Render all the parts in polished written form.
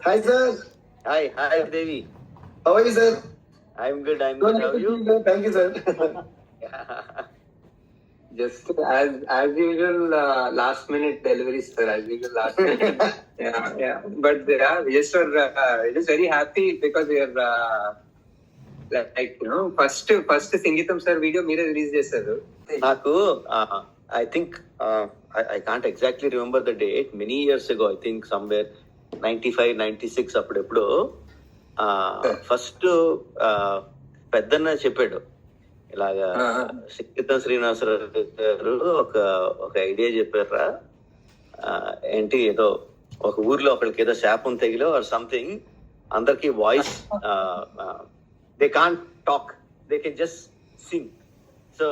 Hi, sir. Hi, Devi. How are you, sir? I'm good. Good How are to see you? you, sir. Thank you, sir. Just as usual, last minute deliveries, sir. As usual, last minute. yeah. But we just were just very happy because we are first Sangeetam sir video మీరే release చేశారు. నాకు I think I can't exactly remember the date. Many years ago, I think somewhere 95, 96 అప్పుడెప్పుడు first పెద్దన్న చెప్పాడు ఇలాగా సంగీతం శ్రీనివాసరావు గారు ఒక idea చెప్పారా, ఏంటి ఏదో ఒక ఊర్లో ఒకరికి ఏదో శాపం తెగిలో ఆర్ సంథింగ్, అందరికి voice they can't talk, they can just sing. So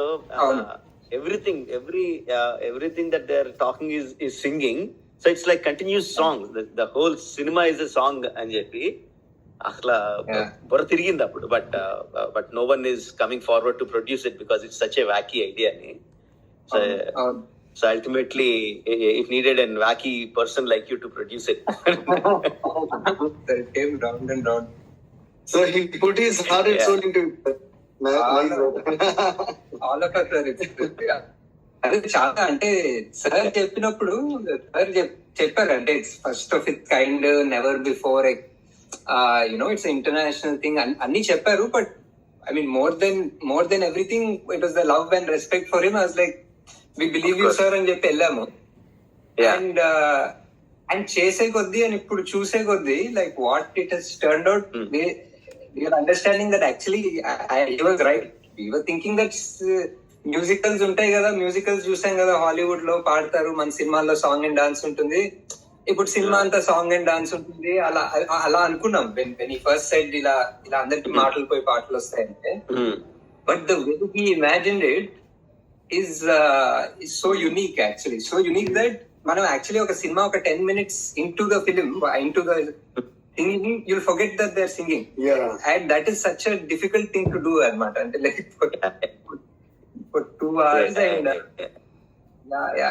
everything that they're talking is singing, so it's like continuous song. The whole cinema is a song అని చెప్పి అట్లా బుర్ర తిరిగింది అప్పుడు. But no one is coming forward to produce it because it's such a wacky idea అని. So ultimately it needed a wacky person like you to produce it. It came round and round. So he put his heart and soul into it. All of us are అదే చాలా అంటే sir చెప్పినప్పుడు sir చెప్పారు అంటే it's first of it kind, never before, it's international thing అన్ని చెప్పారు. But I mean more than everything it was the love and respect for him. Was like we believe you sir అని చెప్పి వెళ్ళాము. And చేసే కొద్దీ అని ఇప్పుడు చూసే కొద్దీ like what it has turned out, we are understanding that actually he was right. We were thinking that musicals ఉంటాయి కదా, మ్యూజికల్స్ చూసాం కదా హాలీవుడ్ లో పాడతారు, మన సినిమాల్లో సాంగ్ అండ్ డాన్స్ ఉంటుంది, ఇప్పుడు సినిమా అంతా సాంగ్ అండ్ డాన్స్ ఉంటుంది, అలా అనుకున్నాం వెన్ ఈ ఫస్ట్ సైడ్ ఇలా అందరికి మాటలు పోయి పాటలు వస్తాయంటే. But the way he imagined it is so unique, actually so unique that మనం యాక్చువల్లీ ఒక సినిమా ఒక 10 minutes into the film, into the singing, you'll forget that they're singing. And that is such a difficult thing to do anamata, ante like for 2 hours. And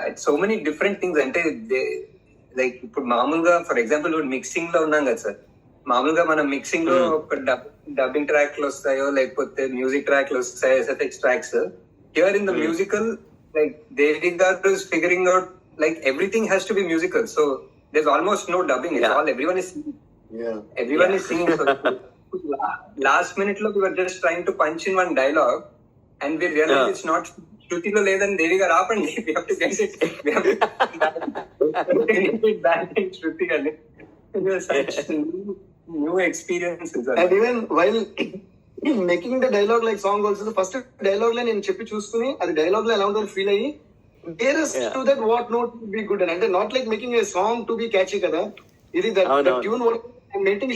it's so many different things ante like ఇప్పుడు మామూలుగా for example mixing లో ఉన్నాం కదా sir, మామూలుగా మనం mixing లో ఒక dubbing ట్రాక్లు వస్తాయో లేకపోతే మ్యూజిక్ ట్రాక్లు వస్తాయో, SFX tracks. Here in the musical like Devi garu is figuring out like everything has to be musical, so there's almost no dubbing. It's all everyone is singing. Everyone is singing. So last minute lo we were just trying to punch in one dialogue and we realized it's not Shruti lo ledan Devi garu aapandi, we have to get it, we have to get it back in Shruti ani. It was such new experiences. And even while making the dialogue like song also, the first dialogue లో నేను చెప్పి చూసుకుని అది dialogue లో ఎలా ఉందో feel అయ్యి nearest to that what note would be good, అంటే not like making a song to be catchy కదా, ఇది the tune what I'm making,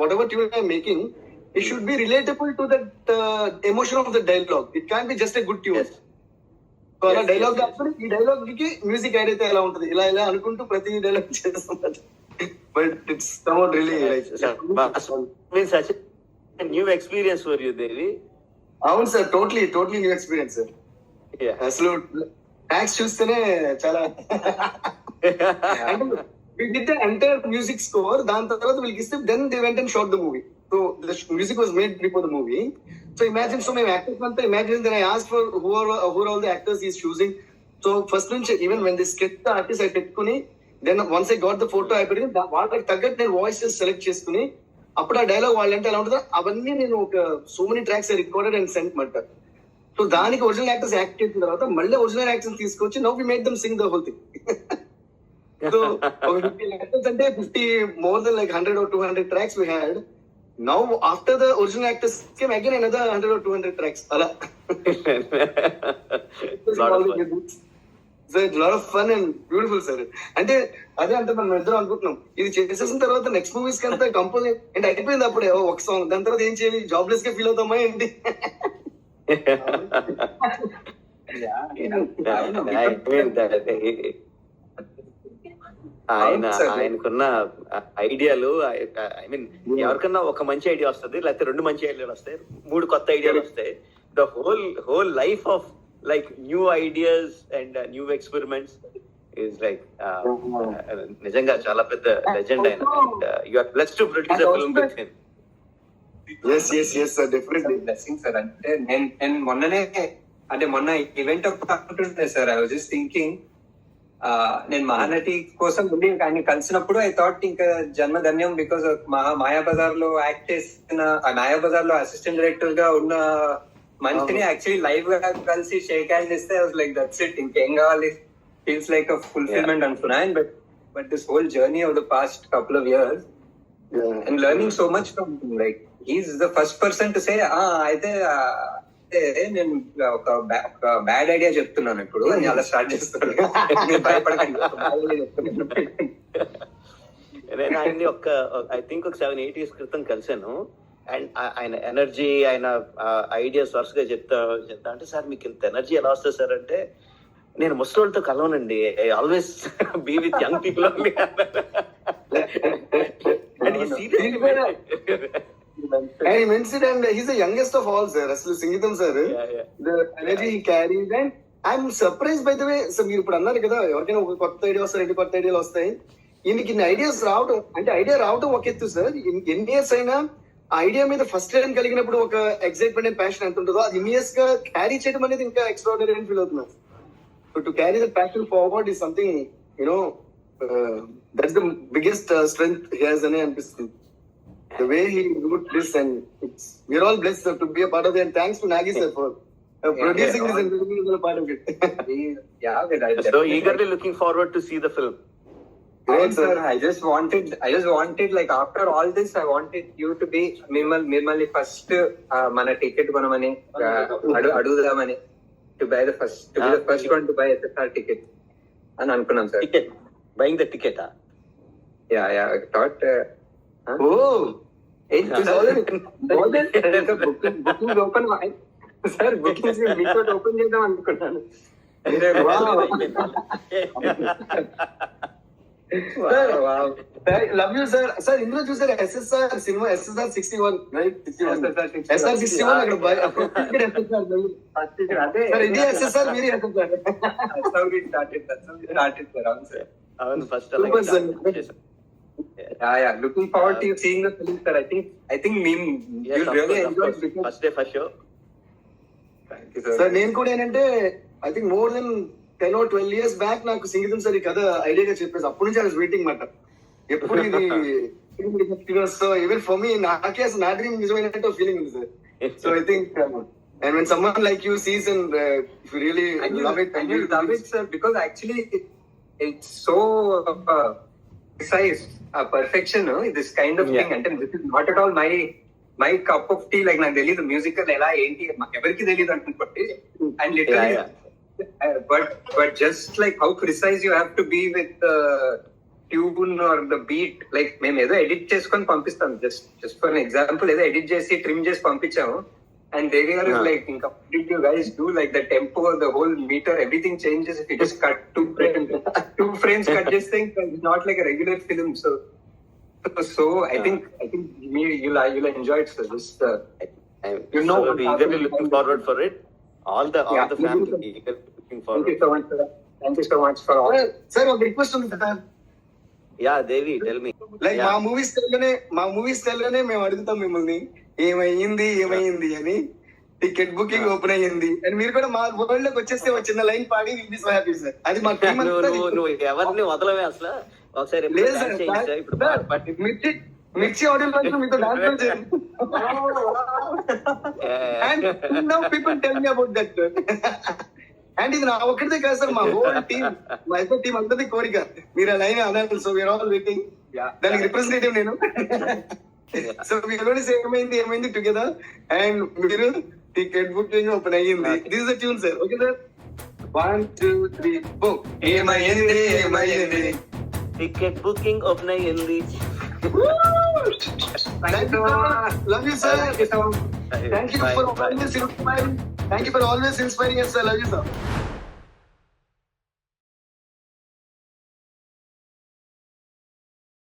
whatever tune I'm making, it should be relatable to that emotion of the dialogue. It can't be just a good tune. So అలా dialogue కాకపోతే ఈ dialogue కి music add అయితే ఎలా ఉంటుంది, ఇలా అనుకుంటూ ప్రతి డైలాగ్ చేస్తుంటారు. But it's somewhat really like such a new experience for you, Devi. అవును sir, totally new experience sir. అసలు ట్యాక్స్ చూస్తేనే చాలా we did the entire music score, దాని తర్వాత వీళ్ళకి ఇస్తే then they went and shot the movie. So the music was made before the movie. So imagine, so మేము actors అంతా imagine, then I asked for who are all the actors he is choosing. So first నుంచి even when they sketch the artist I పెట్టుకుని, then once I got the photo I పెట్టుకుని వాళ్ళకి తగ్గట్టు నేను voices select చేసుకుని అప్పుడు ఆ dialogue వాళ్ళంటే ఎలా ఉంటుందో అవన్నీ నేను ఒక so many tracks recorded and sent మాట. సో దానికి ఒరిజినల్ యాక్టర్స్ యాక్ట్ చేసిన తర్వాత మళ్ళీ ఒరిజినల్ యాక్టర్స్ తీసుకొచ్చి now we made them sing the whole thing. So 50 actors అంటే 50 more than like 100 or 200 tracks we had. Now after the original actors came again another 100 or 200 tracks. Ala. So it's a lot of fun and beautiful, sir. అంటే అదే అంటే మనం ఇద్దరం అనుకుంటున్నాం ఇది చేసేసిన తర్వాత నెక్స్ట్ మూవీస్ కి అంతా కంపోజ్ అంటే అయిపోయింది అప్పుడే ఒక సాంగ్, దాని తర్వాత ఏం చేయాలి, జాబ్లెస్ గా ఫీల్ అవుతామా ఏంటి. ఆయనకున్న ఐడియాలు, ఐ మీన్ ఎవరికన్నా ఒక మంచి ఐడియా వస్తుంది, లేకపోతే 2 మంచి ఐడియాలు వస్తాయి, 3 కొత్త ఐడియాలు వస్తాయి. The whole life of like new ideas and new experiments is like నిజంగా చాలా పెద్ద లెజెండ్ ఆయన. You are blessed to produce a film with him. Yes sir, definitely blessing sir. అంటే నేను మొన్న ఈవెంట్ అంటుంటే sir, I was just thinking, నేను మహానటి కోసం వెళ్ళి ఆయన కలిసినప్పుడు ఐ థాట్ ఇంకా జన్మధన్యం, బికాస్ మాయాబజార్ లో యాక్ట్ చేసిన, మాయాబజార్ లో అసిస్టెంట్ డైరెక్టర్ గా ఉన్న మనిషిని యాక్చువల్లీ లైవ్ గా కలిసి షేక్ హ్యాండ్ ఇస్తే I was like that's it, ఇంకేం కావాలి, ఫీల్స్ లైక్ అ ఫుల్ఫిల్మెంట్ అనుకున్నా. And but this whole journey of the past couple of years and learning so much from him, like he's the first person to say అయితే నేను ఒక bad idea చెప్తున్నాను ఇప్పుడు అని అలా స్టార్ట్ చేస్తాను. భయపడకండి, నేను ఆయన్ని ఐ థింక్ ఒక 7-8 years క్రితం కలిశాను. అండ్ ఆయన ఎనర్జీ, ఆయన ఐడియాస్ వరుసగా చెప్తా అంటే, సార్ మీకు ఇంత ఎనర్జీ ఎలా వస్తుంది సార్ అంటే, నేను ముసలితో కలవనండి, I always be with young people only. And he's and he's the youngest of all, sir. Aslu Singhitam sir, the energy he carries, and I'm surprised by the way. So మీరు ఇప్పుడు అన్నారు కదా, ఎవరికైనా ఒక కొత్త ఐడియా వస్తాయి, రెండు కొత్త ఐడియాలు వస్తాయి. ఈయనకి ఇన్ని ఐడియాస్ రావడం, అంటే ఐడియా రావడం ఒక ఎత్తు సార్. ఎన్ని ఇయర్స్ అయినా ఆ ఐడియా మీద ఫస్ట్ టైం కలిగినప్పుడు ఒక ఎక్సైట్మెంట్ అండ్ ప్యాషన్ ఎంత ఉంటుందో, అది ఇయర్స్ గా క్యారీ చేయడం అనేది ఇంకా ఎక్స్ట్రాడినరీ అని ఫీల్ అవుతున్నాను. So to carry the passion forward is something, that's the biggest strength he has అని అనిపిస్తుంది. The way he wrote this, and we're all blessed to be a part of it, and thanks to Nagi sir for producing this and being a part of it. So eagerly looking forward to see the film. Great sir. I just wanted like after all this I wanted you to be మిమ్మల్ని first మన ticket కొనమని అడుగుదామని, to buy the first one to buy SSR ticket అని అనుకున్నాం sir. Buying the ticket, Yeah, I thought. It's already bookings open. Sir, bookings మీతో open చేద్దాం అనుకున్నాను. Wow. Love you sir. Sir, ఇందులో చూసారు SSR cinema, SSR 61, right? SSR 61 అక్కడ అదే sir, ఇది SSR, మీరు SSR. That's how we started sir. అవును, first Yeah. Looking forward to you seeing the film, sir. I think you'll really enjoy it. First day, first show. Thank you, sir. Sir, నేను కూడా ఏంటంటే I think more than 10 or 12 years back నాకు Singitham sir ఈ కథ ఐడియాగా చెప్పేసి, అప్పటి నుంచి I was waiting మాట ఎప్పుడు ఇది. సో ఈవెన్ ఫర్ మీ, నాకే అసలు నా డ్రీమ్ నిజమైనట్టు ఫీలింగ్ ఉంది sir. So I think and when someone like you sees and if you really love it, and you love it sir, because actually it's so precise, perfection, this kind of thing. And this is not at all my cup of tea. Like నాకు తెలియదు musical ఎలా ఏంటి, ఎవరికి తెలియదు అనుకుంటే. And literally but just like how precise you have to be with the tune or the beat. Like మేము ఏదో edit చేసుకొని పంపిస్తాం, just for an example, ఏదో ఎడిట్ చేసి ట్రిమ్ చేసి పంపించాము, and they are like, did you guys do like the tempo, the whole meter, everything changes if you just cut two frames cut this thing. It's not like a regular film. So I think you'll enjoy it, sir. Just we'll be eagerly looking forward for it. All the family eagerly looking forward. Thank you so much, sir. Thank you so much for all. Sir, ఒక request ఉంది sir. Yeah, Devi, tell me. Like మా movie style లోనే మేము అడుగుతాం మిమ్మల్ని, ఏమైంది అని. Ticket booking open అయ్యింది అండ్ మీరు కూడా మా వరల్డ్ లోకి వచ్చేస్తే ఒక చిన్న లైన్ పాడి will be so happy sir. అది మా టీం అంతా. నువ్వు ఎవరిని వదలవే అసలు. ఒకసారి లేదు సార్, మిర్చి ఆడియో లాంచ్ మీతో డాన్స్ చేయండి. And now people tell me about that. And ఇది నా ఒక్కడిదే కాదు సార్, మా హోల్ టీమ్, మా ఇద్దరు టీం అందరిది కోరిక మీరు ఆ లైన్ అనాలి. So we are all waiting. దానికి రిప్రజెంటేటివ్ నేను. సో వీఆర్ సే ఏమైంది టుగెదర్. అండ్ మీరు టికెట్ బుకింగ్ ఓపెన్ అయ్యింది. This is the tune sir. Okay sir, 1 2 3 4. ఏమైంది టికెట్ బుకింగ్ ఓపెన్ అయ్యింది. Love you sir. Thank you for always inspiring. Thank you for always inspiring us sir. Love you sir.